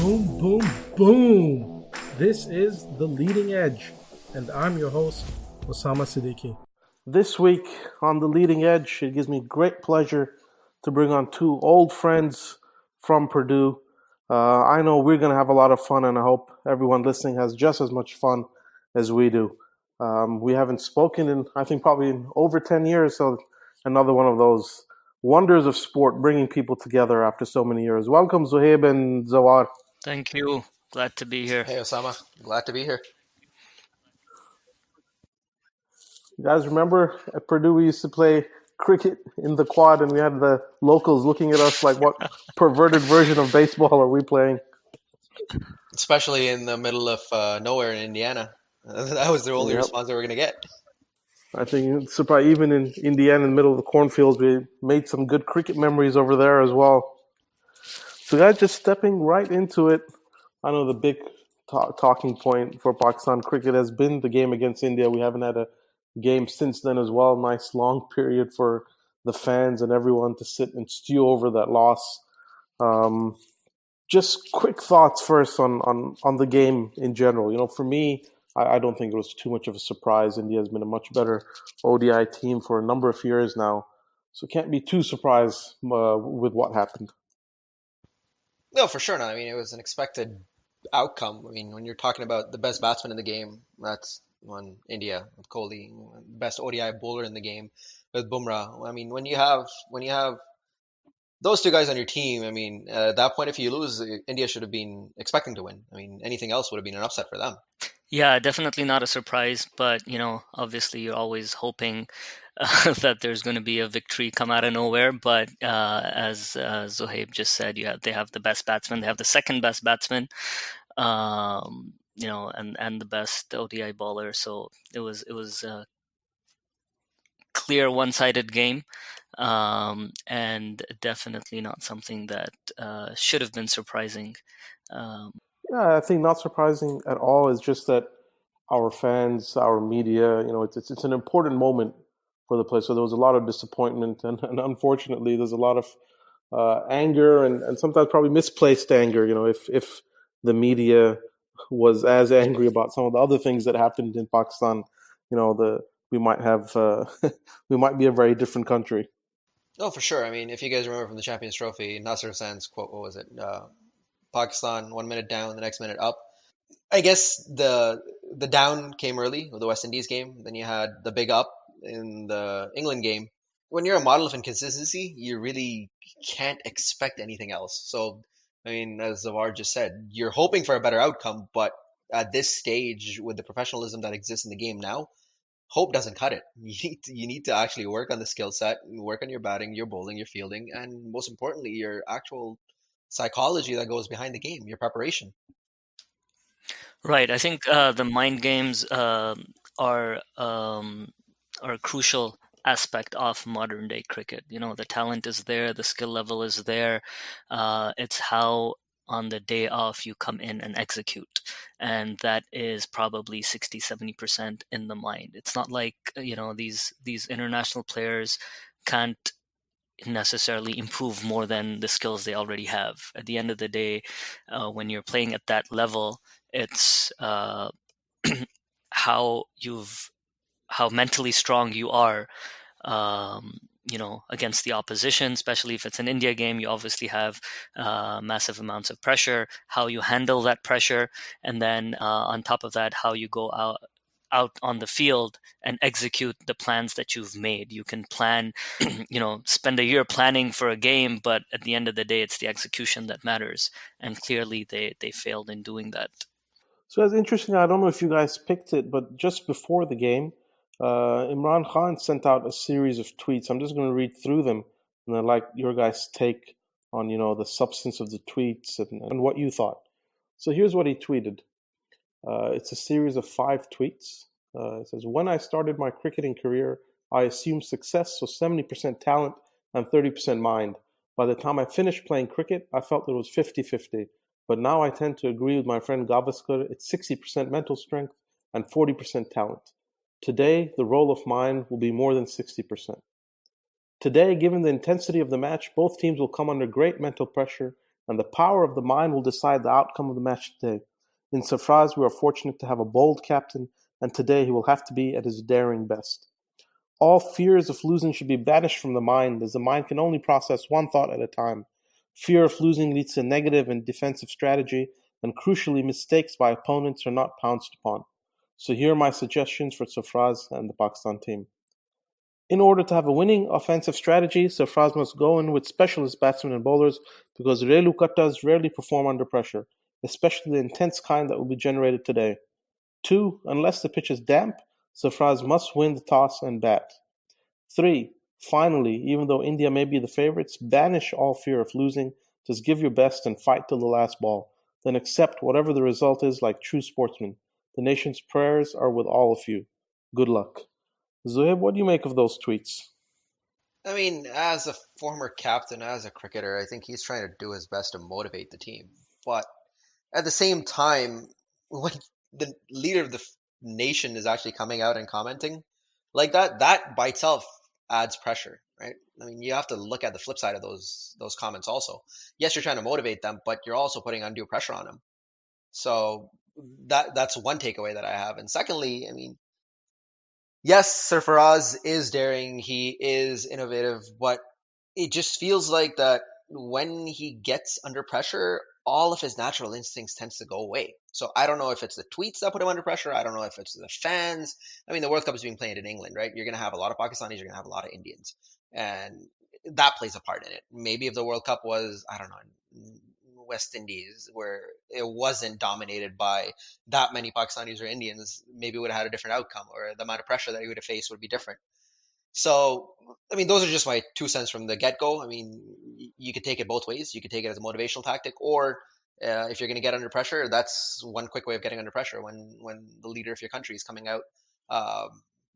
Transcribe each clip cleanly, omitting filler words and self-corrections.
Boom, boom, boom. This is The Leading Edge, and I'm your host, Osama Siddiqui. This week on The Leading Edge, it gives me great pleasure to bring on two old friends from Purdue. I know we're going to have a lot of fun, and I hope everyone listening has just as much fun as we do. We haven't spoken in, I think, probably in over 10 years, so another one of those wonders of sport, bringing people together after so many years. Welcome, Zohaib and Zawar. Thank you. Glad to be here. Hey, Osama. Glad to be here. You guys remember at Purdue we used to play cricket in the quad, and we had the locals looking at us like, what perverted version of baseball are we playing? Especially in the middle of nowhere in Indiana. That was the only Yep. response they were going to get. I think surprised even in Indiana, in the middle of the cornfields, we made some good cricket memories over there as well. So guys, just stepping right into it, I know the big talking point for Pakistan cricket has been the game against India. We haven't had a game since then as well. Nice long period for the fans and everyone to sit and stew over that loss. Just quick thoughts first on the game in general. You know, for me, I don't think it was too much of a surprise. India has been a much better ODI team for a number of years now, so can't be too surprised with what happened. No, for sure not. I mean, it was an expected outcome. I mean, when you're talking about the best batsman in the game, that's on India with Kohli, best ODI bowler in the game with Bumrah. I mean, when you have those two guys on your team, I mean, at that point, if you lose, India should have been expecting to win. I mean, anything else would have been an upset for them. Yeah, definitely not a surprise, but obviously you're always hoping that there's going to be a victory come out of nowhere. But as Zohaib just said, they have the best batsman, they have the second best batsman, and the best ODI bowler. So it was a clear one-sided game, and definitely not something that should have been surprising. Yeah, I think not surprising at all. It's just that our fans, our media, it's an important moment for the place. So there was a lot of disappointment, and unfortunately, there's a lot of anger and sometimes probably misplaced anger. If the media was as angry about some of the other things that happened in Pakistan, we might have we might be a very different country. No, for sure. I mean, if you guys remember from the Champions Trophy, Nasser Hussain's quote, what was it? Pakistan 1 minute down, the next minute up. I guess the down came early with the West Indies game. Then you had the big up in the England game. When you're a model of inconsistency, you really can't expect anything else. So, I mean, as Zawar just said, you're hoping for a better outcome, but at this stage, with the professionalism that exists in the game now, hope doesn't cut it. You need to actually work on the skill set, work on your batting, your bowling, your fielding, and most importantly, your actual psychology that goes behind the game, your preparation. Right. I think the mind games are a crucial aspect of modern day cricket. The talent is there, the skill level is there. It's how on the day off you come in and execute, and that is probably 60-70% in the mind. It's not like these international players can't necessarily improve more than the skills they already have. At the end of the day, when you're playing at that level, it's how mentally strong you are, against the opposition. Especially if it's an India game, you obviously have massive amounts of pressure. How you handle that pressure, and then on top of that, how you go out on the field and execute the plans that you've made. You can plan, spend a year planning for a game, but at the end of the day, it's the execution that matters. And clearly they failed in doing that. So it's interesting. I don't know if you guys picked it, but just before the game, Imran Khan sent out a series of tweets. I'm just going to read through them, and I'd like your guys' take on the substance of the tweets and what you thought. So here's what he tweeted. It's a series of 5 tweets. It says, "When I started my cricketing career, I assumed success was 70% talent and 30% mind. By the time I finished playing cricket, I felt it was 50-50. But now I tend to agree with my friend Gavaskar. It's 60% mental strength and 40% talent. Today, the role of mind will be more than 60%. Today, given the intensity of the match, both teams will come under great mental pressure and the power of the mind will decide the outcome of the match today. In Sarfraz, we are fortunate to have a bold captain, and today he will have to be at his daring best. All fears of losing should be banished from the mind, as the mind can only process one thought at a time. Fear of losing leads to negative and defensive strategy, and crucially, mistakes by opponents are not pounced upon. So here are my suggestions for Sarfraz and the Pakistan team. In order to have a winning offensive strategy, Sarfraz must go in with specialist batsmen and bowlers because Relu Kattas rarely perform under pressure, especially the intense kind that will be generated today. 2. Unless the pitch is damp, Sarfraz must win the toss and bat. 3. Finally, even though India may be the favorites, banish all fear of losing. Just give your best and fight till the last ball. Then accept whatever the result is like true sportsmen. The nation's prayers are with all of you. Good luck. Zohaib, what do you make of those tweets? I mean, as a former captain, as a cricketer, I think he's trying to do his best to motivate the team. But at the same time, when the leader of the nation is actually coming out and commenting like that by itself adds pressure, right? I mean, you have to look at the flip side of those comments also. Yes, you're trying to motivate them, but you're also putting undue pressure on them. So that's one takeaway that I have. And secondly, I mean, yes, Sarfaraz is daring, he is innovative, but it just feels like that when he gets under pressure, all of his natural instincts tends to go away. So I don't know if it's the tweets that put him under pressure. I don't know if it's the fans. I mean, the World Cup is being played in England, right? You're going to have a lot of Pakistanis. You're going to have a lot of Indians. And that plays a part in it. Maybe if the World Cup was, I don't know, West Indies, where it wasn't dominated by that many Pakistanis or Indians, maybe it would have had a different outcome, or the amount of pressure that he would have faced would be different. So, I mean, those are just my 2 cents from the get-go. I mean, you could take it both ways. You could take it as a motivational tactic, or if you're going to get under pressure, that's one quick way of getting under pressure when the leader of your country is coming out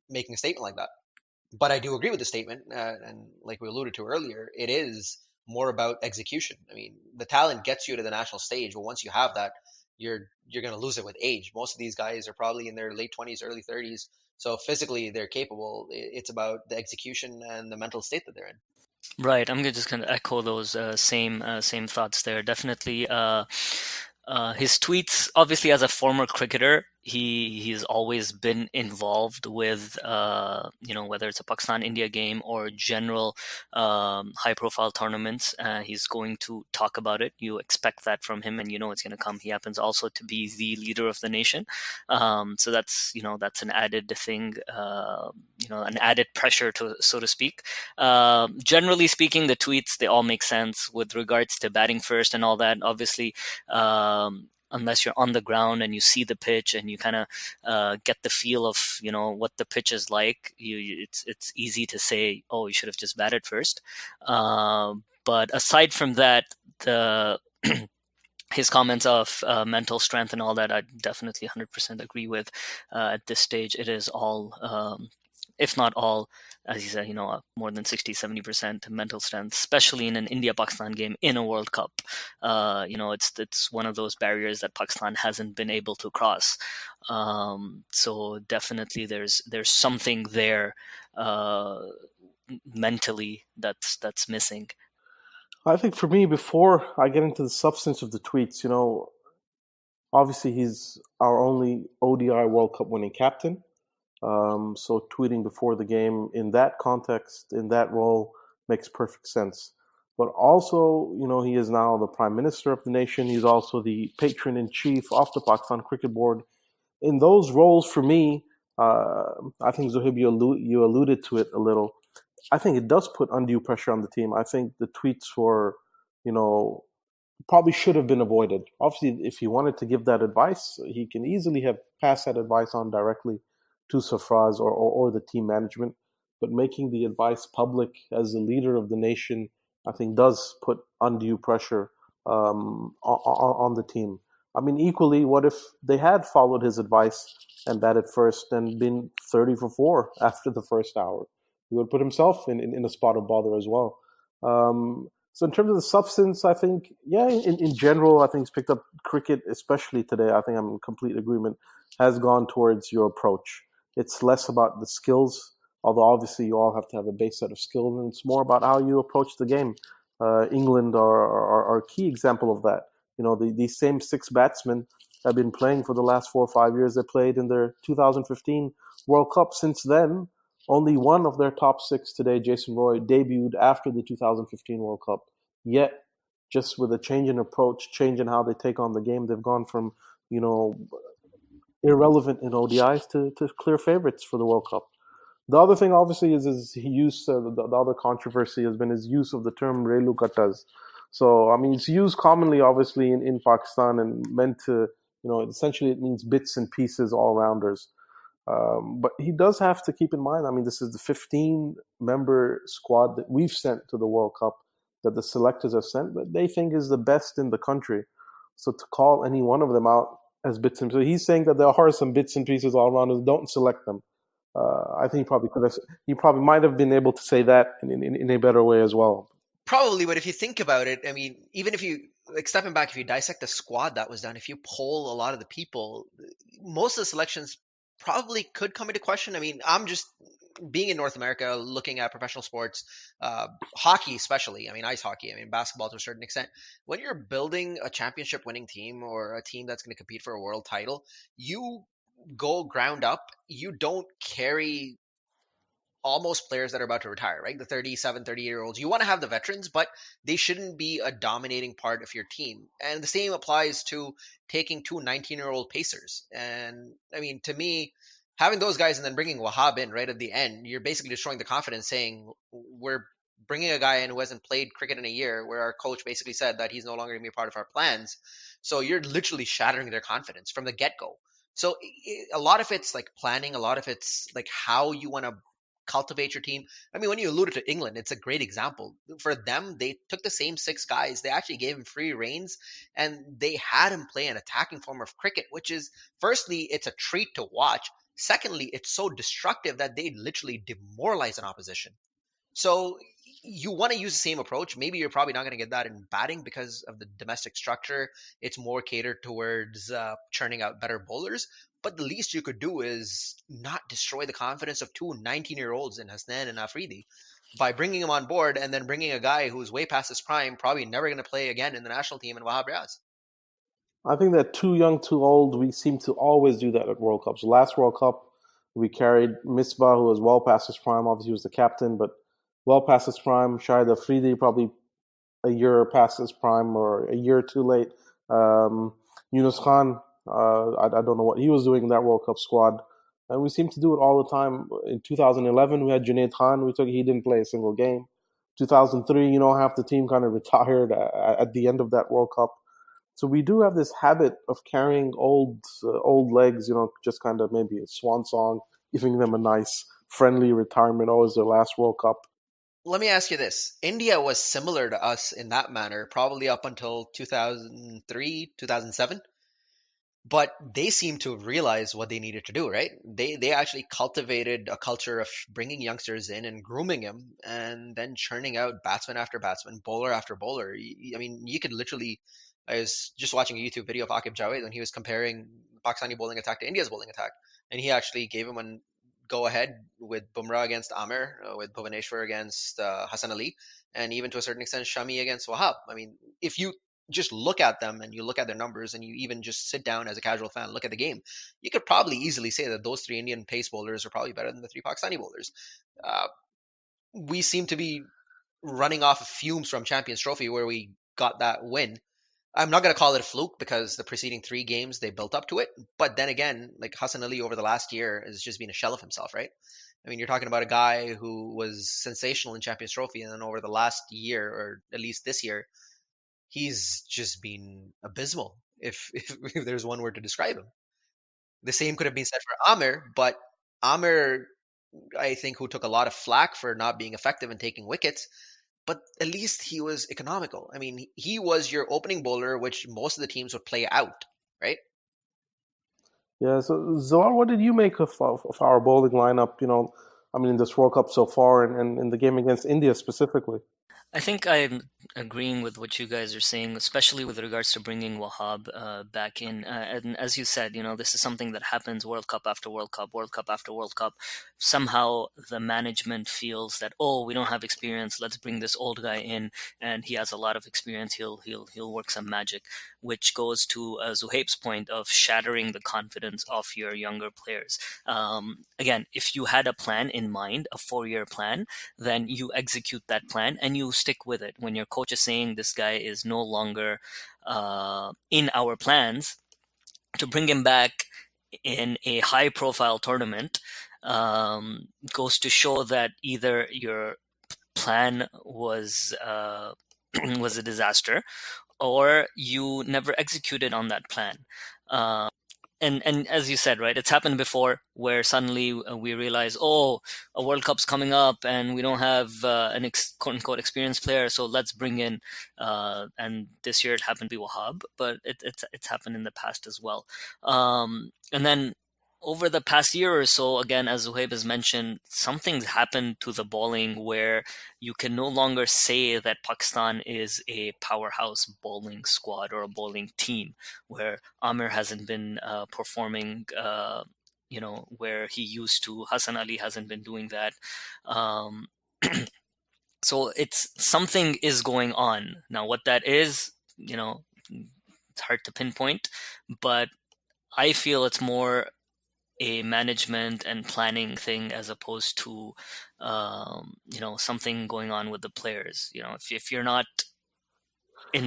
making a statement like that. But I do agree with the statement, and like we alluded to earlier, it is more about execution. I mean, the talent gets you to the national stage, but once you have that, you're going to lose it with age. Most of these guys are probably in their late 20s, early 30s. So physically, they're capable. It's about the execution and the mental state that they're in. Right, I'm just going to echo those same thoughts there. Definitely, his tweets. Obviously, as a former cricketer, he's always been involved with whether it's a Pakistan India game or general high profile tournaments. He's going to talk about it. You expect that from him, and it's going to come. He happens also to be the leader of the nation, so that's an added thing, an added pressure, to so to speak. Generally speaking, the tweets, they all make sense with regards to batting first and all that. Obviously, unless you're on the ground and you see the pitch and you kind of get the feel of what the pitch is like, it's easy to say, oh, you should have just batted first. But aside from that, his comments of mental strength and all that, I definitely 100% agree with. At this stage, it is all, if not all, as you said, more than 60-70% mental strength, especially in an India-Pakistan game in a World Cup. It's one of those barriers that Pakistan hasn't been able to cross. So definitely there's something there mentally that's missing. I think for me, before I get into the substance of the tweets, obviously he's our only ODI World Cup winning captain. So tweeting before the game in that context, in that role, makes perfect sense. But also, he is now the Prime Minister of the nation. He's also the patron-in-chief of the Pakistan Cricket Board. In those roles, for me, I think, Zohaib, you alluded to it a little. I think it does put undue pressure on the team. I think the tweets were, probably should have been avoided. Obviously, if he wanted to give that advice, he can easily have passed that advice on directly to Sarfraz or the team management. But making the advice public as the leader of the nation, I think, does put undue pressure on the team. I mean, equally, what if they had followed his advice and batted first and been 30 for 4 after the first hour? He would put himself in a spot of bother as well. So in terms of the substance, I think, in general, I think he's picked up cricket, especially today. I think I'm in complete agreement, has gone towards your approach. It's less about the skills, although obviously you all have to have a base set of skills, and it's more about how you approach the game. England are a key example of that. These same six batsmen have been playing for the last 4 or 5 years. They played in their 2015 World Cup. Since then, only one of their top six today, Jason Roy, debuted after the 2015 World Cup. Yet, just with a change in approach, change in how they take on the game, they've gone from, you know, irrelevant in ODIs to clear favorites for the World Cup. The other thing, obviously, is his use. The other controversy has been his use of the term "relu katas." So, I mean, it's used commonly, obviously, in Pakistan and meant to, essentially it means bits and pieces, all rounders. But he does have to keep in mind. I mean, this is the 15-member squad that we've sent to the World Cup, that the selectors have sent, that they think is the best in the country. So to call any one of them out as bits and pieces, so he's saying that there are some bits and pieces all around. Don't select them. I think he probably could have. He probably might have been able to say that in a better way as well. Probably, but if you think about it, I mean, even if you like stepping back, if you dissect the squad that was done, if you poll a lot of the people, most of the selections probably could come into question. I mean, I'm just being in North America, looking at professional sports, hockey especially. I mean, ice hockey. I mean, basketball to a certain extent. When you're building a championship-winning team or a team that's going to compete for a world title, you go ground up. You don't carry almost players that are about to retire, right? The 37, 30-year-olds. You want to have the veterans, but they shouldn't be a dominating part of your team. And the same applies to taking two 19-year-old pacers. And I mean, to me, having those guys and then bringing Wahab in right at the end, you're basically destroying the confidence, saying we're bringing a guy in who hasn't played cricket in a year, where our coach basically said that he's no longer going to be a part of our plans. So you're literally shattering their confidence from the get-go. So a lot of it's like planning, a lot of it's like how you want to cultivate your team. I mean, when you alluded to England, it's a great example. For them, they took the same six guys. They actually gave him free reins and they had him play an attacking form of cricket, which is, firstly, it's a treat to watch. Secondly, it's so destructive that they literally demoralize an opposition. So you want to use the same approach. Maybe you're probably not going to get that in batting because of the domestic structure. It's more catered towards churning out better bowlers. But the least you could do is not destroy the confidence of two 19-year-olds in Hasnan and Afridi by bringing him on board and then bringing a guy who's way past his prime, probably never going to play again in the national team in Wahab Riaz. I think that too young, too old. We seem to always do that at World Cups. Last World Cup, we carried Misbah, who was well past his prime. Obviously, he was the captain, but well past his prime. Shahid Afridi, probably a year past his prime or a year too late. Yunus Khan, I don't know what he was doing in that World Cup squad. And we seem to do it all the time. In 2011, we had Junaid Khan. He didn't play a single game. 2003, half the team kind of retired at the end of that World Cup. So we do have this habit of carrying old legs, just kind of maybe a swan song, giving them a nice friendly retirement. Always their last World Cup. Let me ask you this. India was similar to us in that manner, probably up until 2003, 2007. But they seem to realize what they needed to do, right? They actually cultivated a culture of bringing youngsters in and grooming them, and then churning out batsman after batsman, bowler after bowler. I mean, you could literally. I was just watching a YouTube video of Akib Javed when he was comparing Pakistani bowling attack to India's bowling attack, and he actually gave him a go ahead with Bumrah against Amir, with Bhuvaneshwar against Hassan Ali, and even to a certain extent Shami against Wahab. I mean, if you just look at them and you look at their numbers and you even just sit down as a casual fan, look at the game, you could probably easily say that those three Indian pace bowlers are probably better than the three Pakistani bowlers. We seem to be running off of fumes from Champions Trophy where we got that win. I'm not going to call it a fluke because the preceding three games they built up to it. But then again, like Hassan Ali over the last year has just been a shell of himself, right? I mean, you're talking about a guy who was sensational in Champions Trophy, and then over the last year, or at least this year, he's just been abysmal, if there's one word to describe him. The same could have been said for Amir, but Amir, I think, who took a lot of flack for not being effective and taking wickets, but at least he was economical. I mean, he was your opening bowler, which most of the teams would play out, right? Yeah, so Zohar, what did you make of our bowling lineup? in this World Cup so far, and in the game against India specifically. I think I'm agreeing with what you guys are saying, especially with regards to bringing Wahab back in. And as you said, this is something that happens World Cup after World Cup, World Cup after World Cup. Somehow the management feels that, oh, we don't have experience. Let's bring this old guy in, and he has a lot of experience. He'll work some magic, which goes to Zuhaib's point of shattering the confidence of your younger players. Again, if you had a plan in mind, a 4-year plan, then you execute that plan and you stick with it. When your coach is saying this guy is no longer in our plans, to bring him back in a high profile tournament goes to show that either your plan was was a disaster, or you never executed on that plan. And as you said, right, it's happened before where suddenly we realize, oh, a World Cup's coming up and we don't have an quote unquote experienced player, so let's bring in. And this year it happened to be Wahab, but it's happened in the past as well. And then over the past year or so, again, as Zuhaib has mentioned, something's happened to the bowling where you can no longer say that Pakistan is a powerhouse bowling squad or a bowling team, where Amir hasn't been performing, where he used to. Hassan Ali hasn't been doing that. So it's something is going on. Now, what that is, it's hard to pinpoint, but I feel it's more a management and planning thing as opposed to something going on with the players. If you're not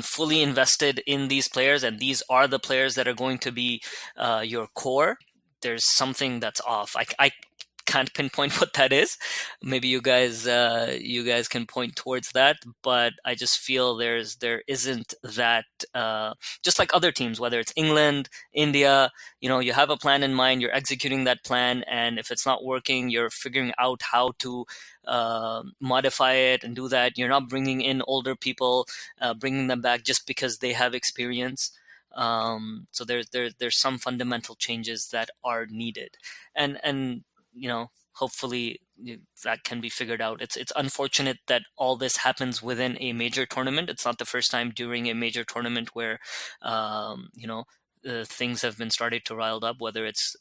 fully invested in these players, and these are the players that are going to be your core, there's something that's off. I can't pinpoint what that is. Maybe you guys can point towards that, but I just feel there isn't that, just like other teams, whether it's England, India, you have a plan in mind, you're executing that plan, and if it's not working, you're figuring out how to modify it and do that. You're not bringing in older people, bringing them back just because they have experience. So there's some fundamental changes that are needed, and hopefully that can be figured out. It's unfortunate that all this happens within a major tournament. It's not the first time during a major tournament where things have been started to rile up, whether it's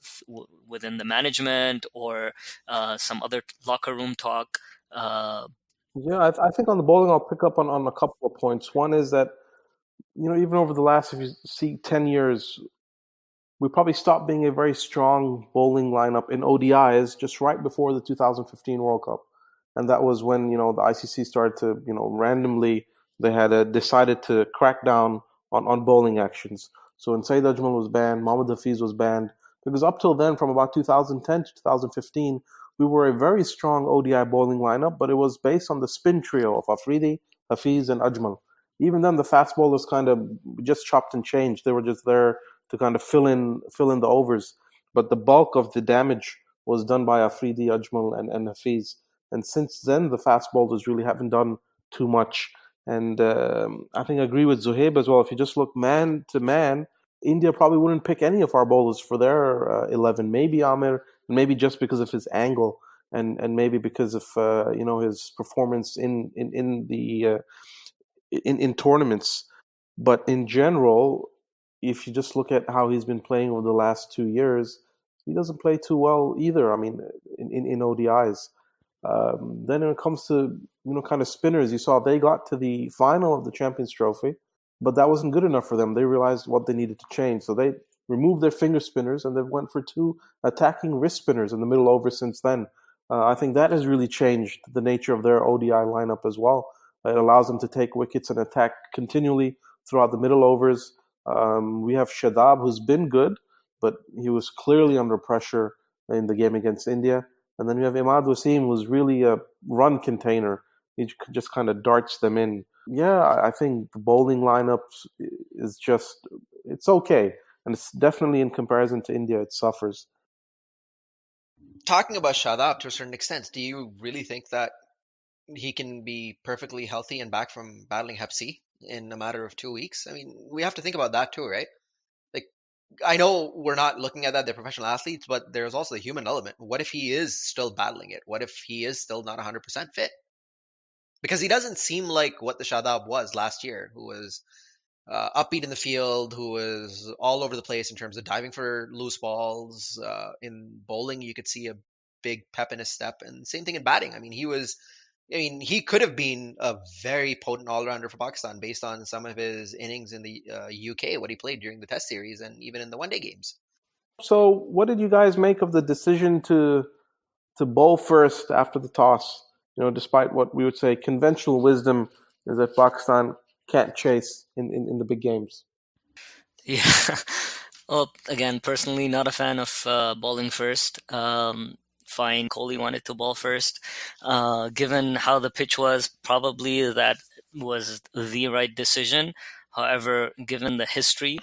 within the management or some other locker room talk. Yeah, I think on the bowling, I'll pick up on a couple of points. One is that, even over the last, if you see, 10 years, we probably stopped being a very strong bowling lineup in ODIs just right before the 2015 World Cup. And that was when, the ICC started to, randomly, they had decided to crack down on bowling actions. So when Saeed Ajmal was banned, Mohammad Hafiz was banned, because up till then, from about 2010 to 2015, we were a very strong ODI bowling lineup, but it was based on the spin trio of Afridi, Hafiz, and Ajmal. Even then, the fast bowlers kind of just chopped and changed. They were just there to kind of fill in the overs. But the bulk of the damage was done by Afridi, Ajmal, and Hafiz. And since then, the fast bowlers really haven't done too much. And I think I agree with Zuhaib as well. If you just look man to man, India probably wouldn't pick any of our bowlers for their 11. Maybe Amir, maybe just because of his angle, and maybe because of his performance in the in tournaments. But in general, if you just look at how he's been playing over the last 2 years, he doesn't play too well either. I mean, in ODIs. Then when it comes to kind of spinners, you saw they got to the final of the Champions Trophy, but that wasn't good enough for them. They realized what they needed to change, so they removed their finger spinners and they went for 2 attacking wrist spinners in the middle over. Since then, I think that has really changed the nature of their ODI lineup as well. It allows them to take wickets and attack continually throughout the middle overs. We have Shadab, who's been good, but he was clearly under pressure in the game against India. And then we have Imad Wasim, who's really a run container. He just kind of darts them in. Yeah, I think the bowling lineup is just, it's okay. And it's definitely, in comparison to India, it suffers. Talking about Shadab to a certain extent, do you really think that he can be perfectly healthy and back from battling Hep C in a matter of 2 weeks? I mean, we have to think about that too, right? Like, I know we're not looking at that, they're professional athletes, but there's also the human element. What if he is still battling it? What if he is still not 100% fit? Because he doesn't seem like what the Shadab was last year, who was upbeat in the field, who was all over the place in terms of diving for loose balls. In bowling, you could see a big pep in his step, and same thing in batting. I mean, he could have been a very potent all-rounder for Pakistan based on some of his innings in the UK, what he played during the Test series, and even in the one-day games. So, what did you guys make of the decision to bowl first after the toss? Despite what we would say conventional wisdom is that Pakistan can't chase in the big games. Yeah. Well, again, personally, not a fan of bowling first. Fine, Kohli wanted to bowl first. Given how the pitch was, probably that was the right decision. However, given the history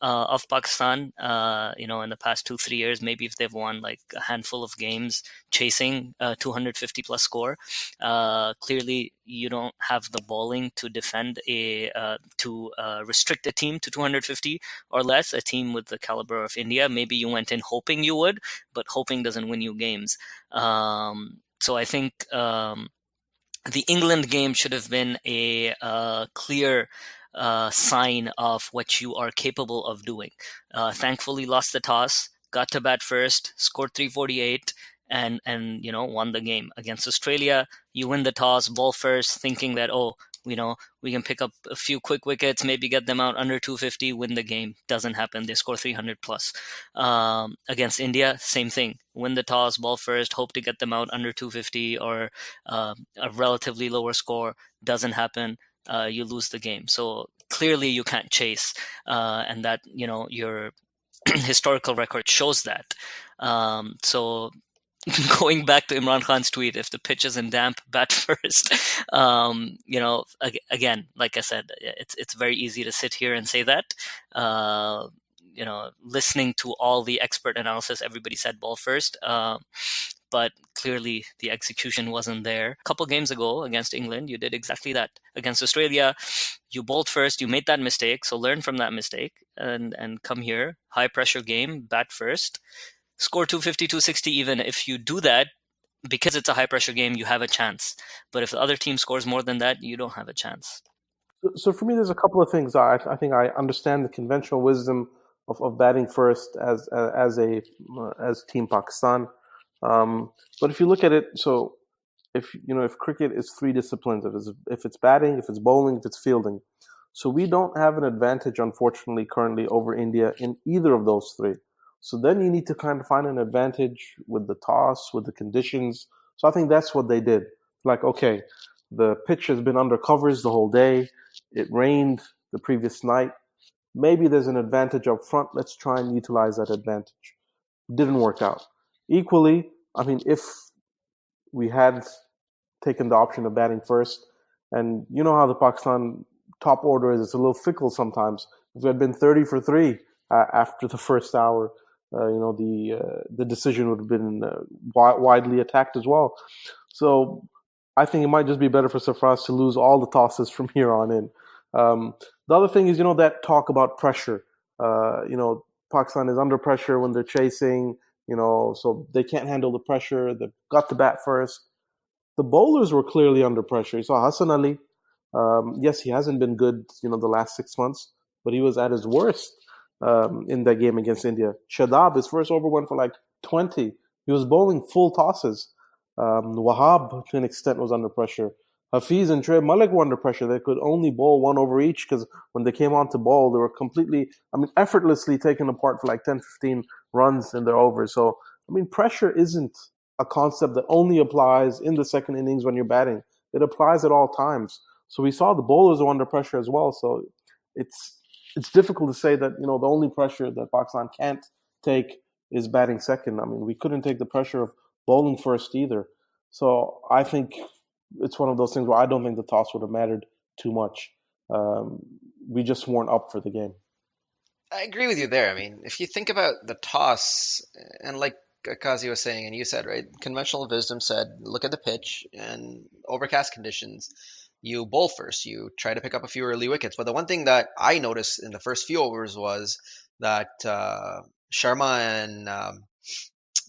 of Pakistan, in the past 2-3 years, maybe if they've won like a handful of games chasing 250 plus score, clearly you don't have the bowling to defend to restrict a team to 250 or less. A team with the caliber of India, maybe you went in hoping you would, but hoping doesn't win you games. So I think the England game should have been a clear sign of what you are capable of doing. Thankfully, lost the toss, got to bat first, scored 348, and won the game. Against Australia, you win the toss, ball first, thinking that we can pick up a few quick wickets, maybe get them out under 250, win the game. Doesn't happen. They score 300 plus. Against India, same thing. Win the toss, ball first, hope to get them out under 250 or a relatively lower score. Doesn't happen. You lose the game. So clearly you can't chase, and that your historical record shows that. So going back to Imran Khan's tweet, if the pitch isn't damp, bat first. Again, like I said, it's very easy to sit here and say that. Listening to all the expert analysis, everybody said ball first. But clearly the execution wasn't there. A couple games ago against England, you did exactly that. Against Australia, you bowled first, you made that mistake, so learn from that mistake and come here, high pressure game, bat first, score 250, 260 even. If you do that, because it's a high pressure game, you have a chance. But if the other team scores more than that, you don't have a chance. So for me, there's a couple of things. I think I understand the conventional wisdom of batting first as Team Pakistan. But if you look at it, so if cricket is three disciplines, if it's batting, if it's bowling, if it's fielding, so we don't have an advantage, unfortunately, currently over India in either of those three. So then you need to kind of find an advantage with the toss, with the conditions. So I think that's what they did. Like, okay, the pitch has been under covers the whole day. It rained the previous night. Maybe there's an advantage up front. Let's try and utilize that advantage. Didn't work out. Equally, I mean, if we had taken the option of batting first, and you know how the Pakistan top order is, it's a little fickle sometimes. If we had been 30 for 3 after the first hour, the decision would have been widely attacked as well. So I think it might just be better for Sarfraz to lose all the tosses from here on in. The other thing is, that talk about pressure. Pakistan is under pressure when they're chasing, so they can't handle the pressure. They've got to bat first. The bowlers were clearly under pressure. You saw Hassan Ali. Yes, he hasn't been good, the last 6 months, but he was at his worst in that game against India. Shadab, his first over went for like 20. He was bowling full tosses. Wahab, to an extent, was under pressure. Hafiz and Trey Malik were under pressure. They could only bowl one over each because when they came on to bowl, they were completely, effortlessly taken apart for like 10, 15 runs in their overs. So, pressure isn't a concept that only applies in the second innings when you're batting. It applies at all times. So we saw the bowlers were under pressure as well. So it's difficult to say that, the only pressure that Pakistan can't take is batting second. We couldn't take the pressure of bowling first either. So I think it's one of those things where I don't think the toss would have mattered too much. We just weren't up for the game. I agree with you there. If you think about the toss, and like Kazi was saying, and you said, right, conventional wisdom said, look at the pitch and overcast conditions. You bowl first. You try to pick up a few early wickets. But the one thing that I noticed in the first few overs was that Sharma and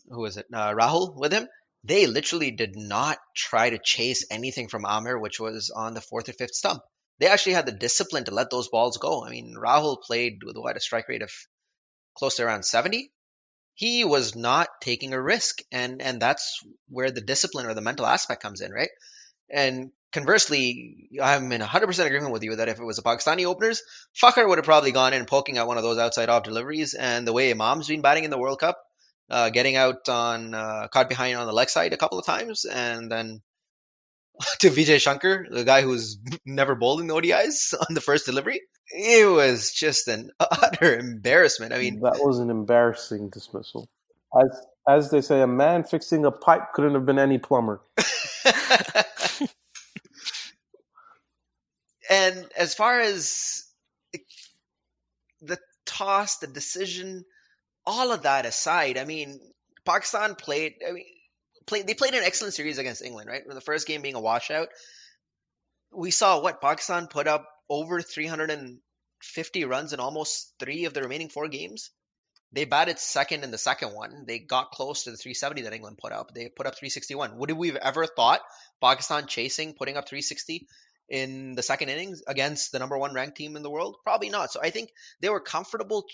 who was it, Rahul with him, they literally did not try to chase anything from Amir, which was on the fourth or fifth stump. They actually had the discipline to let those balls go. I mean, Rahul played with what, a strike rate of close to around 70. He was not taking a risk, and that's where the discipline or the mental aspect comes in, right? And conversely, I'm in 100% agreement with you that if it was a Pakistani openers, Fakhar would have probably gone in poking at one of those outside off deliveries. And the way Imam's been batting in the World Cup, getting out on caught behind on the leg side a couple of times, and then to Vijay Shankar, the guy who's never bowled in the ODIs on the first delivery, it was just an utter embarrassment. I mean, That was an embarrassing dismissal. As they say, a man fixing a pipe couldn't have been any plumber. and as far as the toss, the decision, all of that aside, I mean, Pakistan played. I mean, they played an excellent series against England, right? The first game being a washout. We saw what Pakistan put up over 350 runs in almost three of the remaining four games. They batted second in the second one. They got close to the 370 that England put up. They put up 361. Would we have ever thought Pakistan chasing, putting up 360 in the second innings against the number one ranked team in the world? Probably not. So I think they were comfortable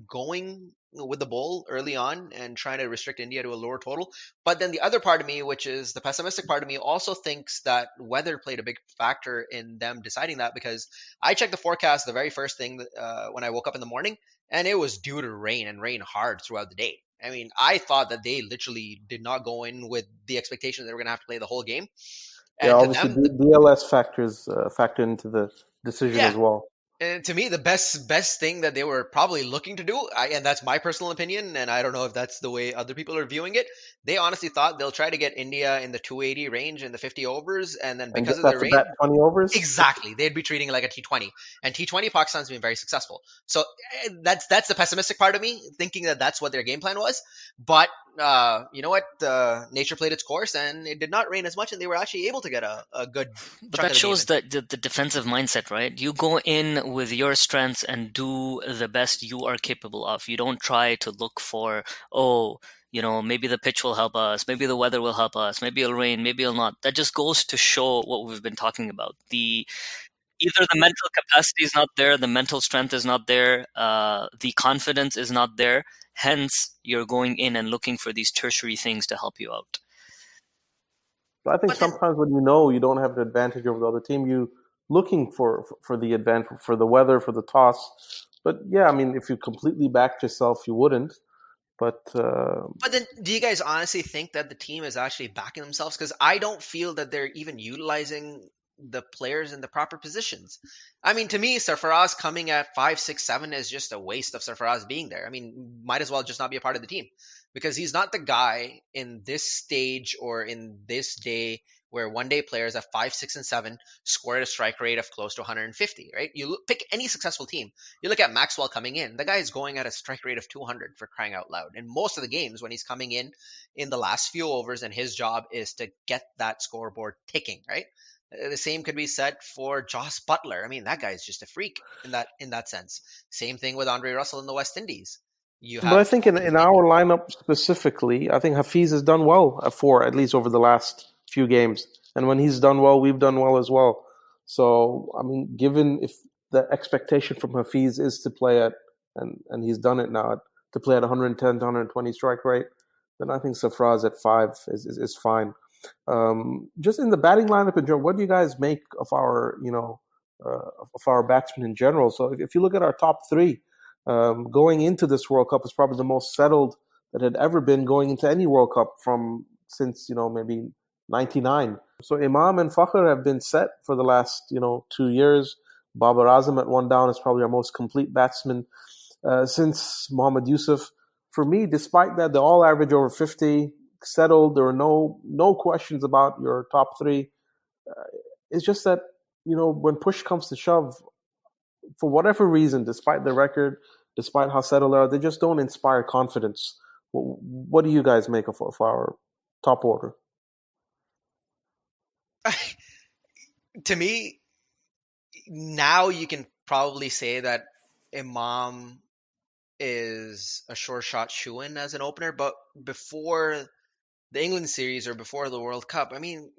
going with the bowl early on and trying to restrict India to a lower total. But then the other part of me, which is the pessimistic part of me, also thinks that weather played a big factor in them deciding that, because I checked the forecast the very first thing when I woke up in the morning, and it was due to rain and rain hard throughout the day. I mean, I thought that they literally did not go in with the expectation that they were going to have to play the whole game. Yeah, And to obviously them, DLS factors factor into the decision yeah, as well. and to me, the best thing that they were probably looking to do, and that's my personal opinion, and I don't know if that's the way other people are viewing it. They honestly thought they'll try to get India in the 280 range in the 50 overs, and then And because get of that the to bat rain, 20 overs. exactly, they'd be treating it like a T20, and T20 Pakistan's been very successful. So that's the pessimistic part of me, thinking that that's what their game plan was. But you know what? Nature played its course, and it did not rain as much, and they were actually able to get a good But chunk that of the game shows in. that the defensive mindset, right? You go in with your strengths and do the best you are capable of. You don't try to look for, oh, maybe the pitch will help us, maybe the weather will help us, maybe it'll rain, maybe it'll not. That just goes to show what we've been talking about. Either the mental capacity is not there, the mental strength is not there, the confidence is not there. Hence, you're going in and looking for these tertiary things to help you out. I think But then, sometimes when you know you don't have the advantage over the other team, you looking for the advantage, for the weather, for the toss. But yeah, I mean, if you completely backed yourself, you wouldn't. But do you guys honestly think that the team is actually backing themselves? Because I don't feel that they're even utilizing the players in the proper positions. I mean, to me, Sarfaraz coming at 5, 6, 7 is just a waste of Sarfaraz being there. I mean, might as well just not be a part of the team, because he's not the guy in this stage or in this day where one day players at 5, 6, and 7 score at a strike rate of close to 150, right? Pick any successful team. You look at Maxwell coming in, the guy is going at a strike rate of 200, for crying out loud. And most of the games when he's coming in the last few overs, and his job is to get that scoreboard ticking, right? The same could be said for Joss Butler. I mean, that guy is just a freak in that sense. Same thing with Andre Russell in the West Indies. You but I have think in our lineup specifically, I think Hafiz has done well at least over the last few games. And when he's done well, we've done well as well. So I mean, given if the expectation from Hafiz is to play at and he's done it now to play at 110 to 120 strike rate, then I think Safraz at 5 is fine. Just in the batting lineup in general, what do you guys make of our of our batsmen in general? So if you look at our top three, going into this World Cup is probably the most settled that had ever been going into any World Cup from since maybe '99. So Imam and Fakhr have been set for the last 2 years. Babar Azam at one down is probably our most complete batsman since Mohammad Yusuf. For me, despite that, they all average over 50, settled. There are no questions about your top three. It's just that when push comes to shove, for whatever reason, despite the record, despite how settled they are, they just don't inspire confidence. What do you guys make of our top order? to me, now you can probably say that Imam is a sure shot shoo-in as an opener, but before the England series or before the World Cup, I mean,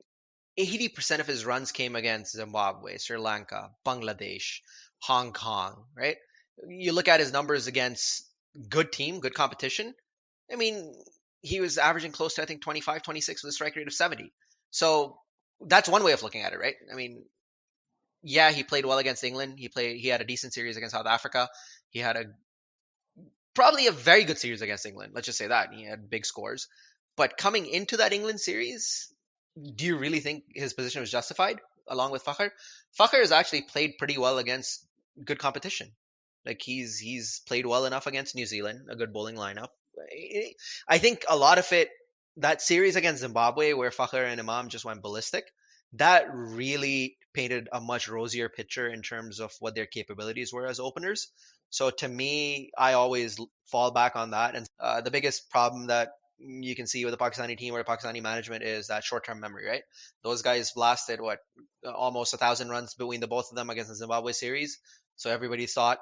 80% of his runs came against Zimbabwe, Sri Lanka, Bangladesh, Hong Kong, right? You look at his numbers against good team, good competition. I mean, he was averaging close to, I think, 25, 26 with a strike rate of 70. So that's one way of looking at it, right? I mean, yeah, he played well against England. He had a decent series against South Africa. He had probably a very good series against England. Let's just say that. He had big scores. But coming into that England series, do you really think his position was justified along with Fakhr? Fakhr has actually played pretty well against good competition. Like he's played well enough against New Zealand, a good bowling lineup. I think a lot of it, that series against Zimbabwe where Fakhr and Imam just went ballistic, that really painted a much rosier picture in terms of what their capabilities were as openers. So to me, I always fall back on that. And the biggest problem that you can see with the Pakistani team or the Pakistani management is that short-term memory, right? Those guys blasted almost 1,000 runs between the both of them against the Zimbabwe series. So everybody thought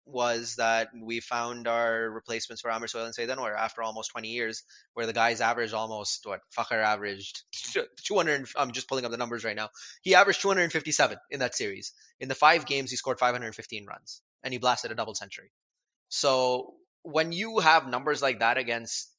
was that we found our replacements for Amir Sohail and Saeed Anwar after almost 20 years, where the guys averaged almost what Fakhr averaged 200. I'm just pulling up the numbers right now. He averaged 257 in that series. In the 5 games, he scored 515 runs and he blasted a double century. So when you have numbers like that against,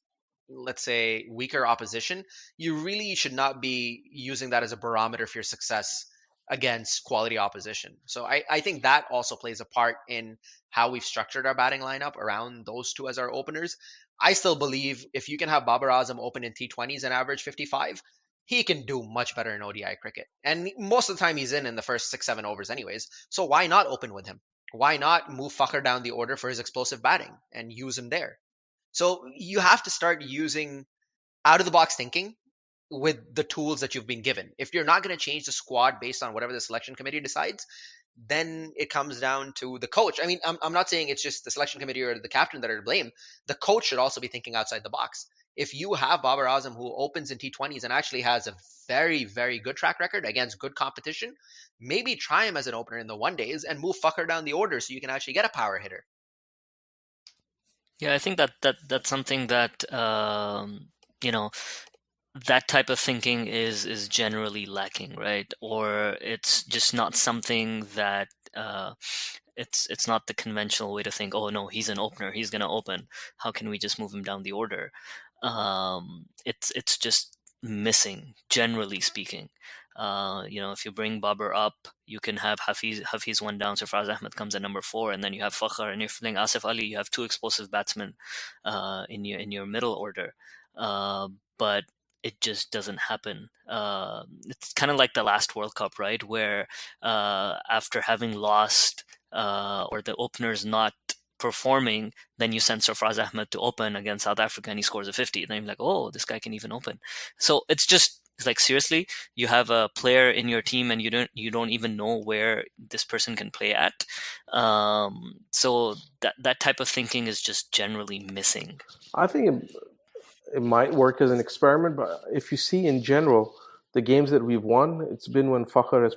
let's say, weaker opposition, you really should not be using that as a barometer for your success against quality opposition. So I think that also plays a part in how we've structured our batting lineup around those two as our openers. I still believe if you can have Babar Azam open in T20s and average 55, he can do much better in ODI cricket. And most of the time he's in the first 6-7 overs anyways. So why not open with him? Why not move Fakhr down the order for his explosive batting and use him there? So you have to start using out of the box thinking with the tools that you've been given. If you're not going to change the squad based on whatever the selection committee decides, then it comes down to the coach. I mean, I'm not saying it's just the selection committee or the captain that are to blame. The coach should also be thinking outside the box. If you have Babar Azam who opens in T20s and actually has a very, very good track record against good competition, maybe try him as an opener in the one days and move Fakhr down the order so you can actually get a power hitter. Yeah, I think that's something that you know, that type of thinking is generally lacking, right? Or it's just not something that it's not the conventional way to think. Oh no, he's an opener, he's gonna open. How can we just move him down the order? It's just missing, generally speaking. If you bring Babar up, you can have Hafiz one down, so Faraz Ahmed comes at number 4, and then you have Fakhr, and if you're playing Asif Ali, you have two explosive batsmen in your middle order. But it just doesn't happen. It's kind of like the last World Cup, right? Where after having lost or the openers not performing, then you send Sarfraz Ahmed to open against South Africa and he scores a 50. Then you're like, oh, this guy can even open. So it's like, seriously, you have a player in your team and you don't even know where this person can play at. So that type of thinking is just generally missing. I think it might work as an experiment, but if you see in general the games that we've won, it's been when Fakhr has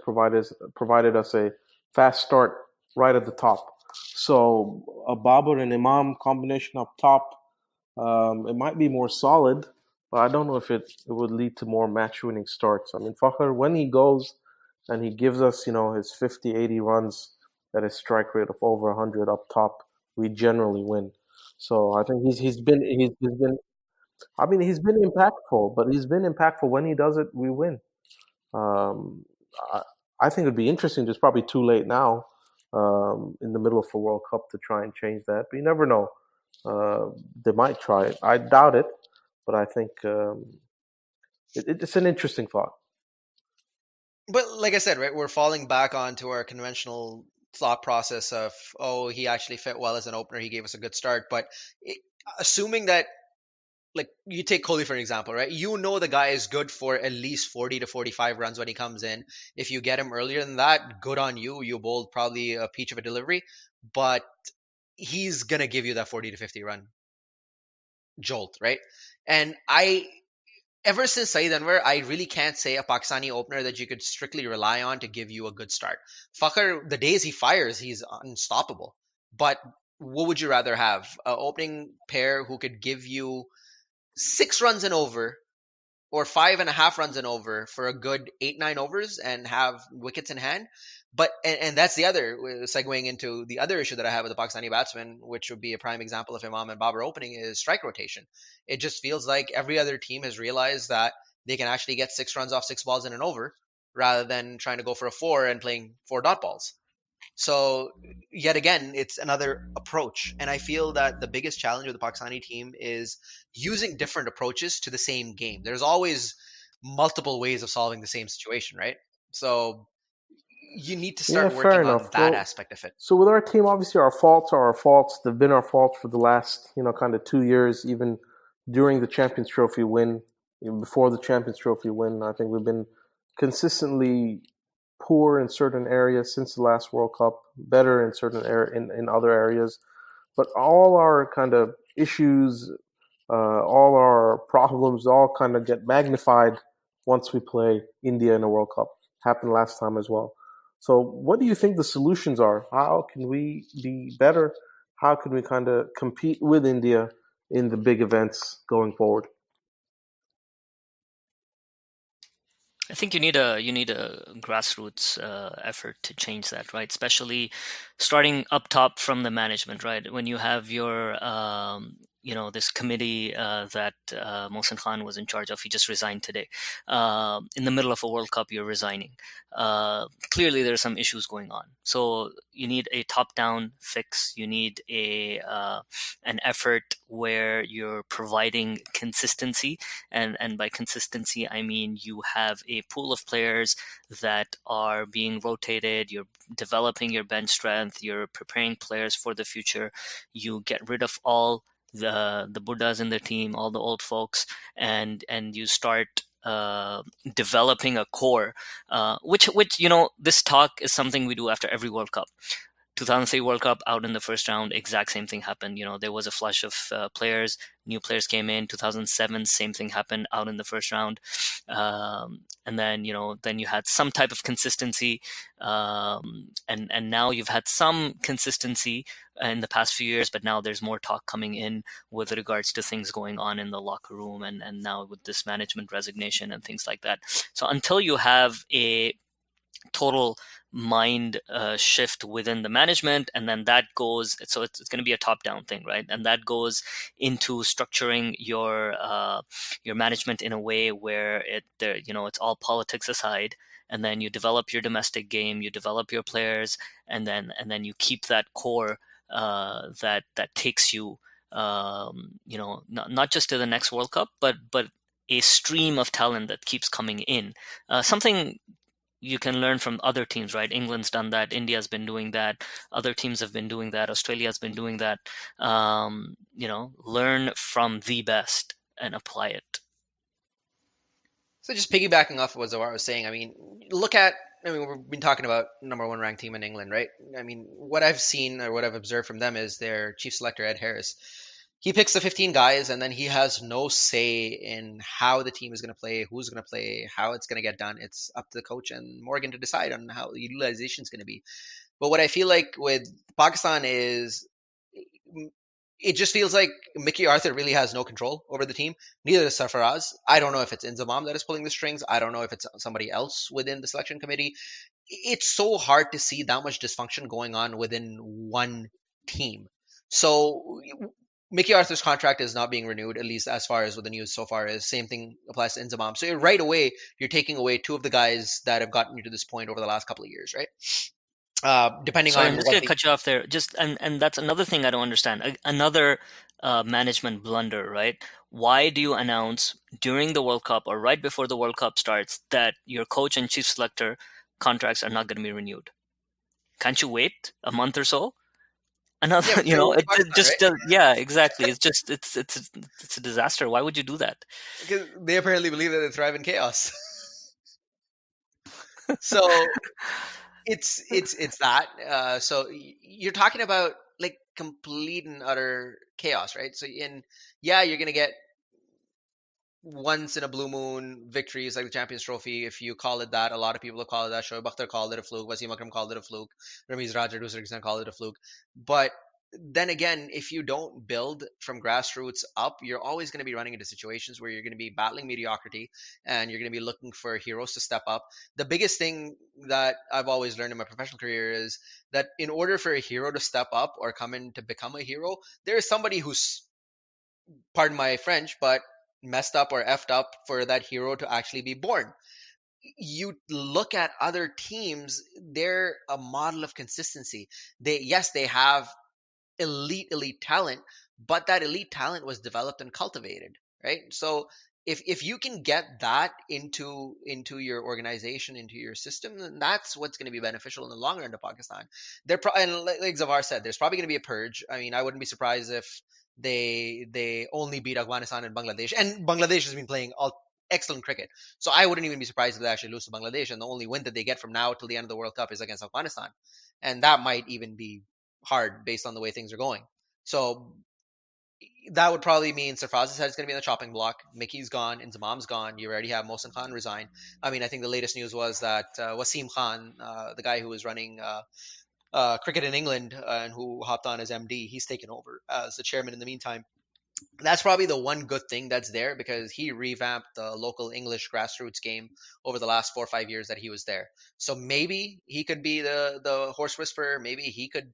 provided us a fast start right at the top. So a Babar and Imam combination up top, it might be more solid, but I don't know if it would lead to more match-winning starts. I mean, Fakhr, when he goes and he gives us, his 50, 80 runs at a strike rate of over 100 up top, we generally win. So I think he's been I mean, he's been impactful, but he's been impactful. When he does it, we win. Um, I, I think it'd be interesting. It's probably too late now, in the middle of a World Cup, to try and change that. But you never know. They might try it. I doubt it, but I think it's an interesting thought. But like I said, right, we're falling back onto our conventional thought process of, oh, he actually fit well as an opener. He gave us a good start. But assuming that, like, you take Kohli for an example, right? You know the guy is good for at least 40 to 45 runs when he comes in. If you get him earlier than that, good on you. You bowled probably a peach of a delivery, but he's going to give you that 40 to 50 run jolt, right? And ever since Saeed Anwar, I really can't say a Pakistani opener that you could strictly rely on to give you a good start. Fakhr, the days he fires, he's unstoppable. But what would you rather have? An opening pair who could give you 6 runs and over, or 5.5 runs and over for a good 8-9 overs and have wickets in hand. But and that's the other segueing into the other issue that I have with the Pakistani batsmen, which would be a prime example of Imam and Babar opening, is strike rotation. It just feels like every other team has realized that they can actually get 6 runs off 6 balls in an over rather than trying to go for a 4 and playing 4 dot balls. So yet again, it's another approach. And I feel that the biggest challenge with the Pakistani team is using different approaches to the same game. There's always multiple ways of solving the same situation, right? So you need to Yeah, start fair working on enough. that Well, aspect of it. so with our team, obviously our faults are our faults. They've been our faults for the last, kind of 2 years, even during the Champions Trophy win, even before the Champions Trophy win. I think we've been consistently poor in certain areas since the last World Cup, better in certain in other areas. But all our kind of issues, all our problems, all kind of get magnified once we play India in a World Cup. Happened last time as well. So, what do you think the solutions are? How can we be better? How can we kind of compete with India in the big events going forward? I think you need a grassroots effort to change that, right? Especially starting up top from the management, right? When you have your this committee that Mohsen Khan was in charge of, he just resigned today. In the middle of a World Cup, you're resigning. Clearly, there are some issues going on. So you need a top-down fix. You need an effort where you're providing consistency, and by consistency I mean you have a pool of players that are being rotated, you're developing your bench strength, you're preparing players for the future, you get rid of all the buddhas in the team, all the old folks, and you start developing a core, which this talk is something we do after every World Cup. 2003 World Cup, out in the first round, exact same thing happened. There was a flush of players, new players came in. 2007, same thing happened, out in the first round. And then you had some type of consistency. And now you've had some consistency in the past few years, but now there's more talk coming in with regards to things going on in the locker room, and now with this management resignation and things like that. So until you have a total mind shift within the management, and then that goes, so it's going to be a top down thing, right? And that goes into structuring your management in a way where it's all politics aside, and then you develop your domestic game, you develop your players, and then you keep that core that takes you not just to the next World Cup, but a stream of talent that keeps coming in. Something you can learn from other teams, right? England's done that. India's been doing that. Other teams have been doing that. Australia's been doing that. Learn from the best and apply it. So just piggybacking off of what Zawar was saying, I mean, we've been talking about number one ranked team in England, right? I mean, what I've seen or what I've observed from them is their chief selector, Ed Harris. He picks the 15 guys, and then he has no say in how the team is going to play, who's going to play, how it's going to get done. It's up to the coach and Morgan to decide on how the utilization is going to be. But what I feel like with Pakistan is it just feels like Mickey Arthur really has no control over the team. Neither does Sarfaraz. I don't know if it's Inzamam that is pulling the strings. I don't know if it's somebody else within the selection committee. It's so hard to see that much dysfunction going on within one team. So Mickey Arthur's contract is not being renewed, at least as far as what the news so far is. Same thing applies to Inzamam. So right away, you're taking away two of the guys that have gotten you to this point over the last couple of years, right? Depending Sorry, on I'm just what going to cut you off there. And that's another thing I don't understand. Another management blunder, right? Why do you announce during the World Cup or right before the World Cup starts that your coach and chief selector contracts are not going to be renewed? Can't you wait a month or so? Another, yeah, but they're only Pakistan, right? yeah, exactly. It's a disaster. Why would you do that? Because they apparently believe that they thrive in chaos. So it's that. So you're talking about like complete and utter chaos, right? So you're gonna get once in a blue moon victories like the Champions Trophy, if you call it that. A lot of people call it that. Shoaib Akhtar called it a fluke. Wasim Akram called it a fluke. Ramiz Raja to a certain extent called it a fluke. But then again, if you don't build from grassroots up, you're always going to be running into situations where you're going to be battling mediocrity and you're going to be looking for heroes to step up. The biggest thing that I've always learned in my professional career is that in order for a hero to step up or come in to become a hero, there is somebody who's, pardon my French, but messed up or effed up for that hero to actually be born. You look at other teams, they're a model of consistency. They have elite talent, but that elite talent was developed and cultivated, right? So if you can get that into your organization, into your system, then that's what's going to be beneficial in the long run to Pakistan. And like Zavar said, there's probably going to be a purge. I mean, I wouldn't be surprised if they only beat Afghanistan and Bangladesh, and Bangladesh has been playing all excellent cricket. So I wouldn't even be surprised if they actually lose to Bangladesh, and the only win that they get from now till the end of the World Cup is against Afghanistan, and that might even be hard based on the way things are going. So that would probably mean Sarfraz said it's going to be in the chopping block. Mickey's gone, Inzamam's gone. You already have Mohsen Khan resign. I mean, I think the latest news was that Wasim Khan, the guy who was running cricket in England and who hopped on as MD, he's taken over as the chairman in the meantime. That's probably the one good thing that's there, because he revamped the local English grassroots game over the last 4 or 5 years that he was there. So maybe he could be the horse whisperer. Maybe he could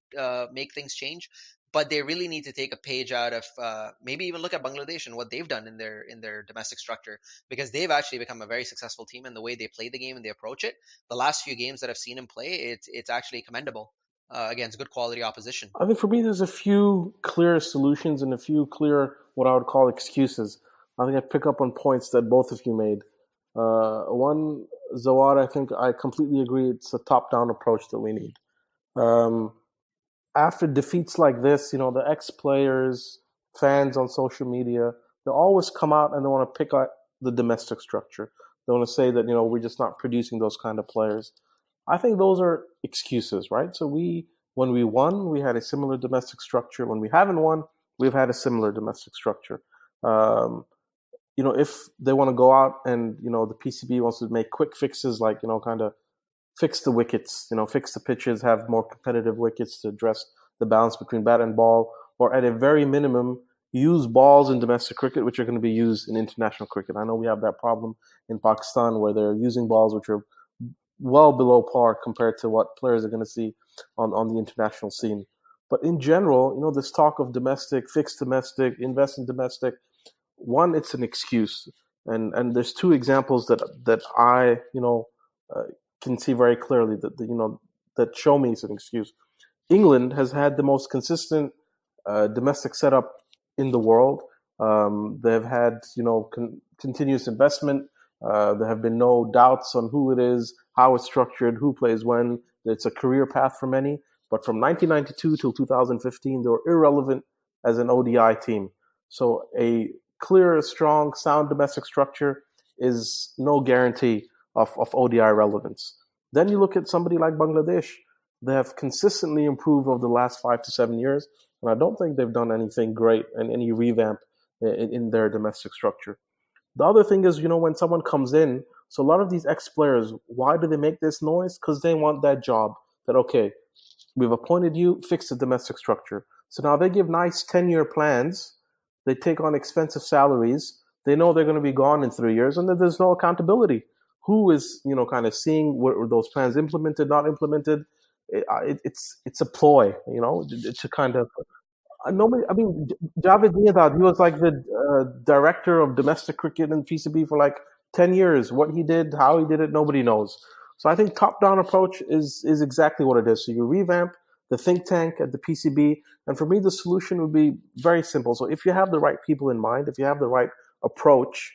make things change. But they really need to take a page out of maybe even look at Bangladesh and what they've done in their domestic structure, because they've actually become a very successful team in the way they play the game and they approach it. The last few games that I've seen him play, it's actually commendable against good quality opposition. I think for me, there's a few clear solutions and a few clear, what I would call excuses. I think I pick up on points that both of you made. One, Zawad, I think I completely agree. It's a top-down approach that we need. After defeats like this, the ex-players, fans on social media, they always come out and they want to pick out the domestic structure. They want to say that, we're just not producing those kind of players. I think those are excuses, right? So when we won, we had a similar domestic structure. When we haven't won, we've had a similar domestic structure. If they want to go out and, the PCB wants to make quick fixes, like, kind of fix the wickets, fix the pitches, have more competitive wickets to address the balance between bat and ball, or at a very minimum, use balls in domestic cricket, which are going to be used in international cricket. I know we have that problem in Pakistan where they're using balls which are well below par compared to what players are going to see on the international scene. But in general, this talk of domestic, fix domestic, invest in domestic, one, it's an excuse. And there's two examples that I, can see very clearly that show me it's an excuse. England has had the most consistent domestic setup in the world. They've had, continuous investment. There have been no doubts on who it is, how it's structured, who plays when. It's a career path for many. But from 1992 till 2015, they were irrelevant as an ODI team. So a clear, strong, sound domestic structure is no guarantee of ODI relevance. Then you look at somebody like Bangladesh. They have consistently improved over the last 5 to 7 years, and I don't think they've done anything great and any revamp in their domestic structure. The other thing is, when someone comes in, so a lot of these ex-players, why do they make this noise? Because they want that job. That, okay, we've appointed you, fix the domestic structure. So now they give nice 10-year plans. They take on expensive salaries. They know they're going to be gone in 3 years, and then there's no accountability. Who is, kind of seeing were those plans implemented, not implemented? It's a ploy, to kind of nobody. I mean, Javed Miandad, he was like the director of domestic cricket in PCB for like 10 years. What he did, how he did it, nobody knows. So I think top-down approach is exactly what it is. So you revamp the think tank at the PCB, and for me, the solution would be very simple. So if you have the right people in mind, if you have the right approach,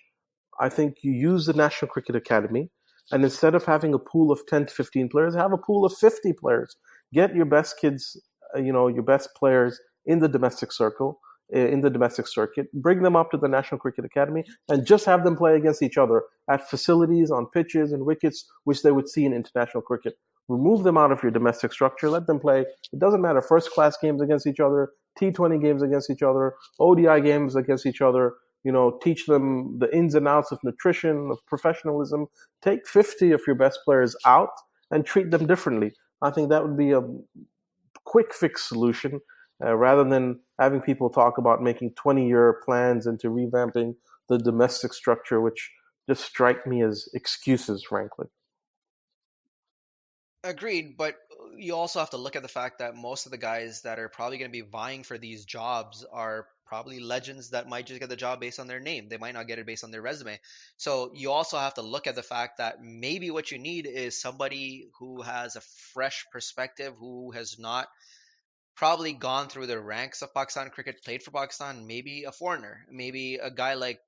I think you use the National Cricket Academy, and instead of having a pool of 10 to 15 players, have a pool of 50 players. Get your best kids, your best players in the domestic circle, in the domestic circuit, bring them up to the National Cricket Academy, and just have them play against each other at facilities, on pitches and wickets, which they would see in international cricket. Remove them out of your domestic structure. Let them play. It doesn't matter. First-class games against each other, T20 games against each other, ODI games against each other. Teach them the ins and outs of nutrition, of professionalism. Take 50 of your best players out and treat them differently. I think that would be a quick fix solution. rather than having people talk about making 20-year plans into revamping the domestic structure, which just strike me as excuses, frankly. Agreed, but you also have to look at the fact that most of the guys that are probably going to be vying for these jobs are probably legends that might just get the job based on their name. They might not get it based on their resume. So you also have to look at the fact that maybe what you need is somebody who has a fresh perspective, who has not probably gone through the ranks of Pakistan cricket, played for Pakistan, maybe a foreigner, maybe a guy like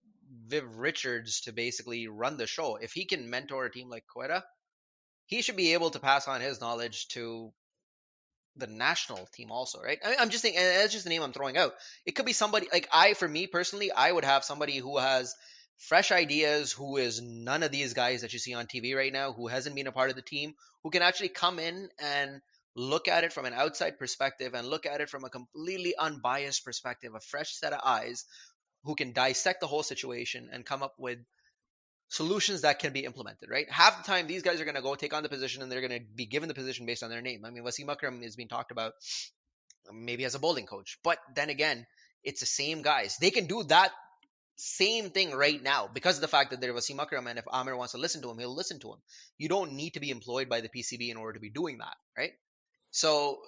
Viv Richards to basically run the show. If he can mentor a team like Quetta, he should be able to pass on his knowledge to the national team also, right? I'm just thinking, and that's just the name I'm throwing out. It could be somebody like for me personally, I would have somebody who has fresh ideas, who is none of these guys that you see on TV right now, who hasn't been a part of the team, who can actually come in and look at it from an outside perspective and look at it from a completely unbiased perspective, a fresh set of eyes, who can dissect the whole situation and come up with solutions that can be implemented, right? Half the time, these guys are going to go take on the position and they're going to be given the position based on their name. I mean, Wasim Akram is being talked about maybe as a bowling coach, but then again, it's the same guys. They can do that same thing right now because of the fact that they're Wasim Akram, and if Amir wants to listen to him, he'll listen to him. You don't need to be employed by the PCB in order to be doing that, right? So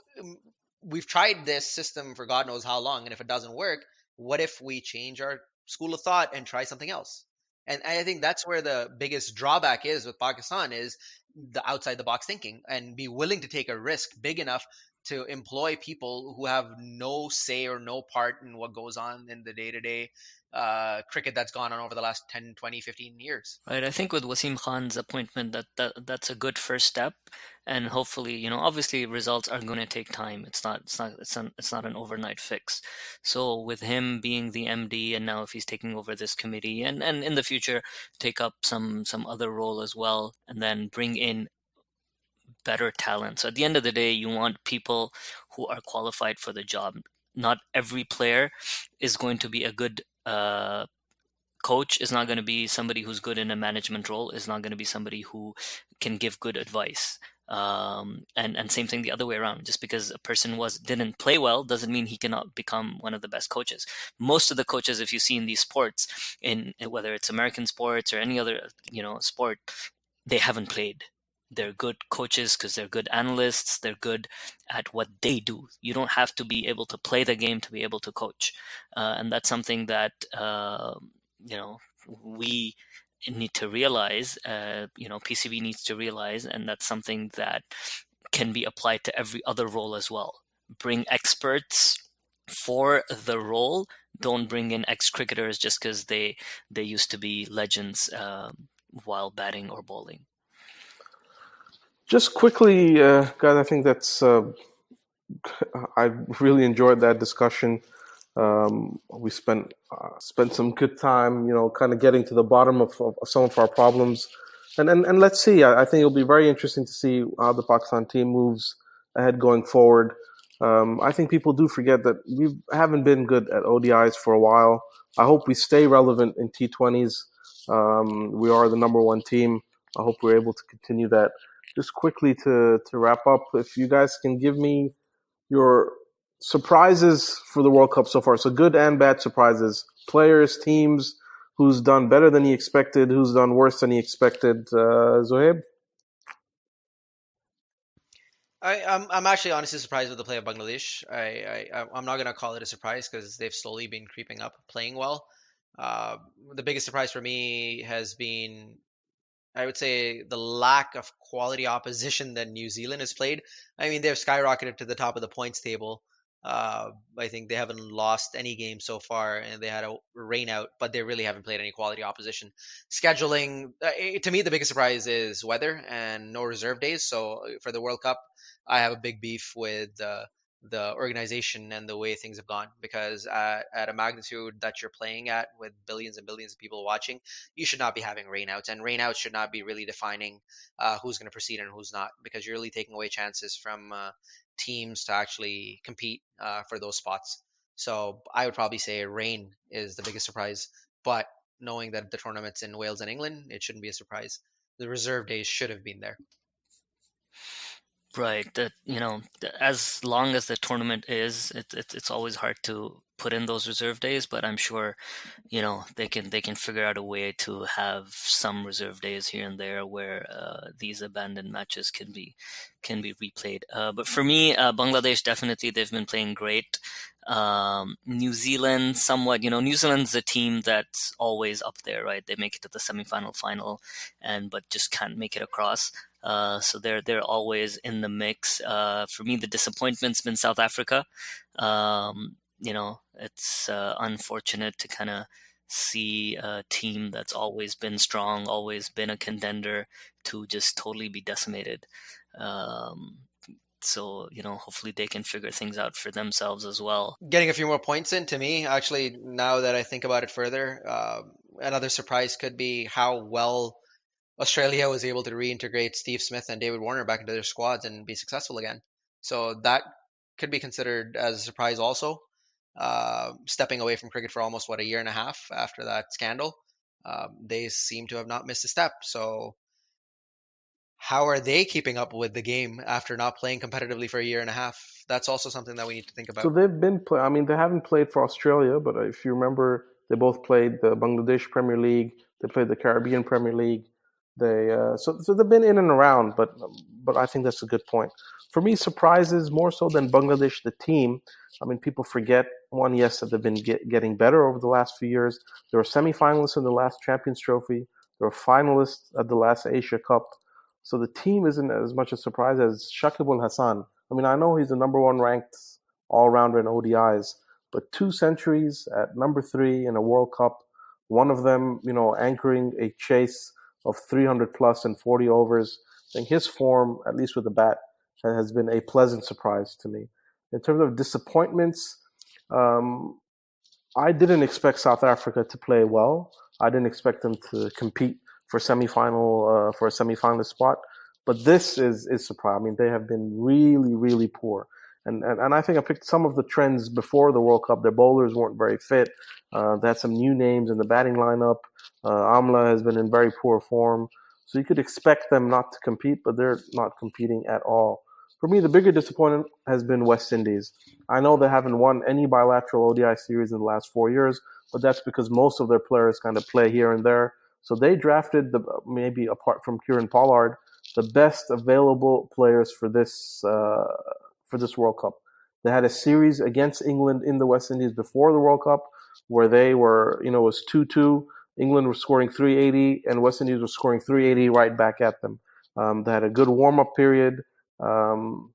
we've tried this system for God knows how long, and if it doesn't work, what if we change our school of thought and try something else? And I think that's where the biggest drawback is with Pakistan is the outside the box thinking and be willing to take a risk big enough to employ people who have no say or no part in what goes on in the day-to-day cricket that's gone on over the last 10, 20, 15 years. Right. I think with Wasim Khan's appointment, that's a good first step, and hopefully, obviously results are going to take time. It's not an overnight fix. So with him being the MD, and now if he's taking over this committee, and in the future take up some other role as well, and then bring in better talent. So at the end of the day, you want people who are qualified for the job. Not every player is going to be a good coach, is not going to be somebody who's good in a management role, is not going to be somebody who can give good advice. And same thing the other way around. Just because a person didn't play well doesn't mean he cannot become one of the best coaches. Most of the coaches, if you see in these sports, in whether it's American sports or any other sport, they haven't played. They're good coaches because they're good analysts. They're good at what they do. You don't have to be able to play the game to be able to coach, and that's something that we need to realize. PCB needs to realize, and that's something that can be applied to every other role as well. Bring experts for the role. Don't bring in ex-cricketers just because they used to be legends while batting or bowling. Just quickly, guys, I think that's I really enjoyed that discussion. We spent some good time, kind of getting to the bottom of some of our problems, and let's see. I think it'll be very interesting to see how the Pakistan team moves ahead going forward. I think people do forget that we haven't been good at ODIs for a while. I hope we stay relevant in T20s. We are the number one team. I hope we're able to continue that. Just quickly to wrap up, if you guys can give me your surprises for the World Cup so far. So good and bad surprises. Players, teams, who's done better than he expected, who's done worse than he expected. Zohaib? I'm actually honestly surprised with the play of Bangladesh. I'm not gonna call it a surprise because they've slowly been creeping up, playing well. Uh, the biggest surprise for me has been, I would say, the lack of quality opposition that New Zealand has played. I mean, they've skyrocketed to the top of the points table. I think they haven't lost any game so far, and they had a rain out, but they really haven't played any quality opposition. Scheduling, to me, the biggest surprise is weather and no reserve days. So for the World Cup, I have a big beef with the organization and the way things have gone because at a magnitude that you're playing at with billions and billions of people watching, you should not be having rainouts, and rainouts should not be really defining who's going to proceed and who's not, because you're really taking away chances from teams to actually compete for those spots. So I would probably say rain is the biggest surprise, but knowing that the tournament's in Wales and England, it shouldn't be a surprise. The reserve days should have been there. Right. That, as long as the tournament is, it's always hard to put in those reserve days, but I'm sure, they can figure out a way to have some reserve days here and there where these abandoned matches can be replayed. But for me, Bangladesh, definitely they've been playing great. New Zealand, somewhat. New Zealand's a team that's always up there, right? They make it to the semifinal, final, but just can't make it across. So they're always in the mix. For me, the disappointment's been South Africa. It's unfortunate to kind of see a team that's always been strong, always been a contender, to just totally be decimated. So hopefully they can figure things out for themselves as well. Getting a few more points in, to me, actually, now that I think about it further, another surprise could be how well Australia was able to reintegrate Steve Smith and David Warner back into their squads and be successful again. So that could be considered as a surprise also. Stepping away from cricket for almost, a year and a half after that scandal. They seem to have not missed a step. So how are they keeping up with the game after not playing competitively for a year and a half? That's also something that we need to think So about. they've been play. I mean, they haven't played for Australia, but if you remember, they both played the Bangladesh Premier League. They played the Caribbean Premier League. So they've been in and around, but I think that's a good point. For me, surprises more so than Bangladesh, the team. I mean, people forget one. Yes, that they've been getting better over the last few years. They were semifinalists in the last Champions Trophy. They were finalists at the last Asia Cup. So the team isn't as much a surprise as Shakib Al Hassan. I mean, I know he's the number one ranked all-rounder in ODIs, but 2 centuries at number 3 in a World Cup, one of them, anchoring a chase of 300 plus and 40 overs. I think his form, at least with the bat, has been a pleasant surprise to me. In terms of disappointments, um, I didn't expect South Africa to play well. I didn't expect them to compete for for a semifinalist spot. But this is surprising. I mean, they have been really, really poor. And I think I picked some of the trends before the World Cup. Their bowlers weren't very fit. They had some new names in the batting lineup. Amla has been in very poor form. So you could expect them not to compete, but they're not competing at all. For me, the bigger disappointment has been West Indies. I know they haven't won any bilateral ODI series in the last 4 years, but that's because most of their players kind of play here and there. So they drafted, maybe apart from Kieran Pollard, the best available players for this World Cup. They had a series against England in the West Indies before the World Cup where they were, it was 2-2. England was scoring 380 and West Indies was scoring 380 right back at them. They had a good warm-up period. Um,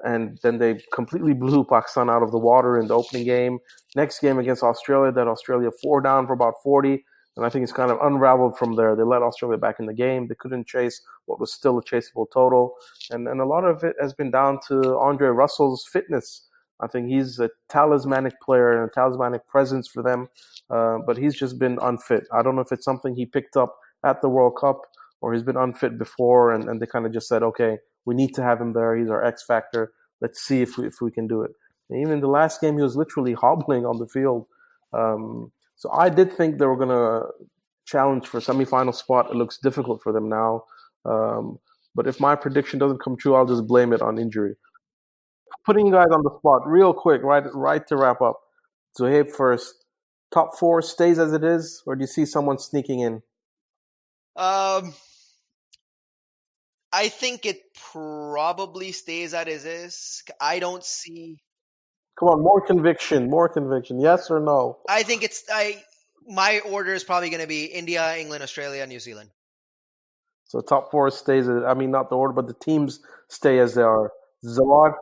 and then they completely blew Pakistan out of the water in the opening game. Next game against Australia, that Australia 4 down for about 40, and I think it's kind of unraveled from there. They let Australia back in the game. They couldn't chase what was still a chaseable total, and a lot of it has been down to Andre Russell's fitness. I think he's a talismanic player and a talismanic presence for them, but he's just been unfit. I don't know if it's something he picked up at the World Cup or he's been unfit before, and they kind of just said, okay, we need to have him there. He's our X factor. Let's see if we can do it. And even in the last game, he was literally hobbling on the field. So I did think they were going to challenge for a semifinal spot. It looks difficult for them now. But if my prediction doesn't come true, I'll just blame it on injury. Putting you guys on the spot real quick, right to wrap up. Zohaib first. Top 4 stays as it is, or do you see someone sneaking in? Um, I think it probably stays as it is. I don't see. Come on, more conviction. Yes or no? I think my order is probably going to be India, England, Australia, New Zealand. So top 4 stays. I mean, not the order, but the teams stay as they are. Zawad,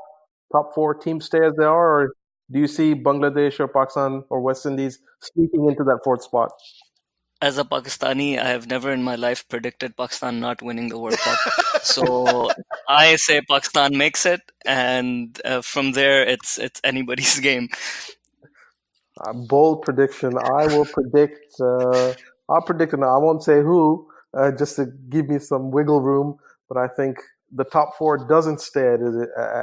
top 4 teams stay as they are, or do you see Bangladesh or Pakistan or West Indies sneaking into that 4th spot? As a Pakistani, I have never in my life predicted Pakistan not winning the World Cup. So I say Pakistan makes it, and from there, it's anybody's game. Bold prediction. I will predict. I'll predict. I won't say who, just to give me some wiggle room. But I think the top 4 doesn't stay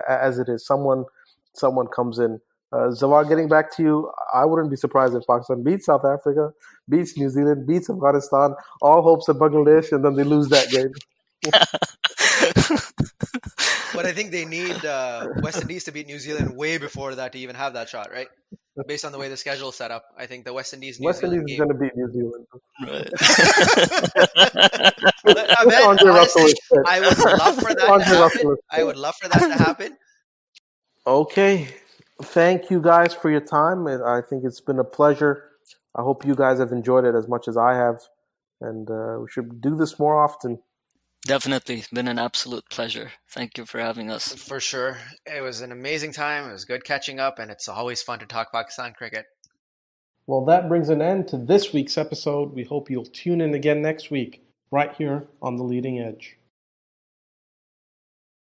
as it is. Someone comes in. Zawad, getting back to you, I wouldn't be surprised if Pakistan beats South Africa, beats New Zealand, beats Afghanistan, all hopes of Bangladesh, and then they lose that game. But I think they need West Indies to beat New Zealand way before that to even have that shot, right? Based on the way the schedule is set up, I think the West Indies New West Indies Zealand is game. going to beat New Zealand. Right. Ahmed, Andre Russell honestly, is fit. I would love for that to Andre happen. Russell is I would love for that to happen. Okay. Thank you guys for your time. I think it's been a pleasure. I hope you guys have enjoyed it as much as I have. And we should do this more often. Definitely been an absolute pleasure. Thank you for having us. For sure. It was an amazing time. It was good catching up, and it's always fun to talk Pakistan cricket. Well, that brings an end to this week's episode. We hope you'll tune in again next week, right here on The Leading Edge.